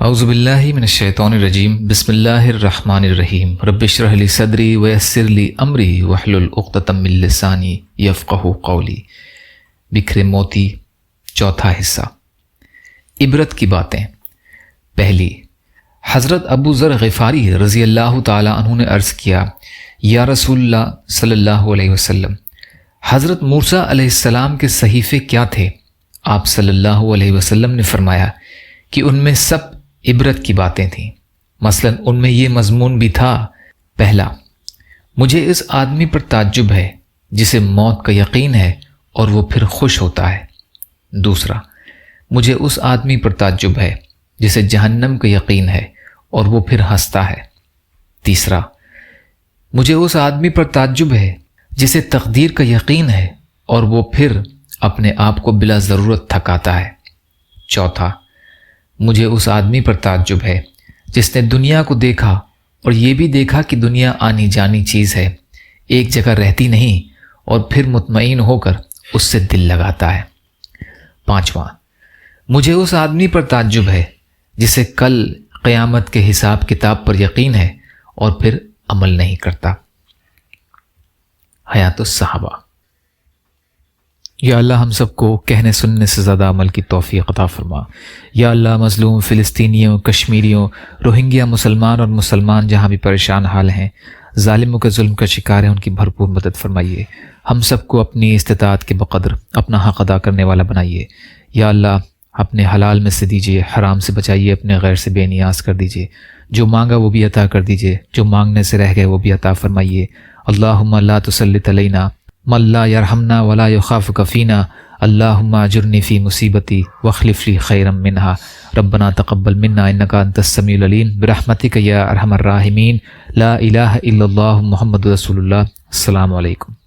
اعوذ باللہ من الشیطان الرجیم بسم اللہ الرحمن الرحیم رب اشرح لی صدری ویسر لی امری واحلل عقدۃ من لسانی یفقہوا قولی۔ بکھرے موتی، چوتھا حصہ۔ عبرت کی باتیں۔ پہلی، حضرت ابو ذر غفاری رضی اللہ تعالی عنہ نے عرض کیا، یا رسول اللہ صلی اللہ علیہ وسلم، حضرت موسیٰ علیہ السلام کے صحیفے کیا تھے؟ آپ صلی اللہ علیہ وسلم نے فرمایا کہ ان میں سب عبرت کی باتیں تھیں۔ مثلا ان میں یہ مضمون بھی تھا: پہلا، مجھے اس آدمی پر تعجب ہے جسے موت کا یقین ہے اور وہ پھر خوش ہوتا ہے۔ دوسرا، مجھے اس آدمی پر تعجب ہے جسے جہنم کا یقین ہے اور وہ پھر ہنستا ہے۔ تیسرا، مجھے اس آدمی پر تعجب ہے جسے تقدیر کا یقین ہے اور وہ پھر اپنے آپ کو بلا ضرورت تھکاتا ہے۔ چوتھا، مجھے اس آدمی پر تعجب ہے جس نے دنیا کو دیکھا اور یہ بھی دیکھا کہ دنیا آنی جانی چیز ہے، ایک جگہ رہتی نہیں، اور پھر مطمئن ہو کر اس سے دل لگاتا ہے۔ پانچواں، مجھے اس آدمی پر تعجب ہے جسے کل قیامت کے حساب کتاب پر یقین ہے اور پھر عمل نہیں کرتا۔ حیات الصحابہ۔ یا اللہ ہم سب کو کہنے سننے سے زیادہ عمل کی توفیق عطا فرما۔ یا اللہ مظلوم فلسطینیوں، کشمیریوں، روہنگیا مسلمان اور مسلمان جہاں بھی پریشان حال ہیں، ظالموں کے ظلم کا شکار ہیں، ان کی بھرپور مدد فرمائیے۔ ہم سب کو اپنی استطاعت کے بقدر اپنا حق ادا کرنے والا بنائیے۔ یا اللہ اپنے حلال میں سے دیجیے، حرام سے بچائیے، اپنے غیر سے بے نیاز کر دیجیے۔ جو مانگا وہ بھی عطا کر دیجیے، جو مانگنے سے رہ گئے وہ بھی عطا فرمائیے۔ اللہم لا تسلط علینا من لا یرحمنا ولا یخافک فینا، اللہم اجرنی فی مصیبتی واخلف لی خیرا منہا، ربنا تقبل منا انک انت السمیع العلیم برحمتک یا ارحم الراحمین، لا الہ الا اللہ محمد رسول اللہ۔ السلام علیکم۔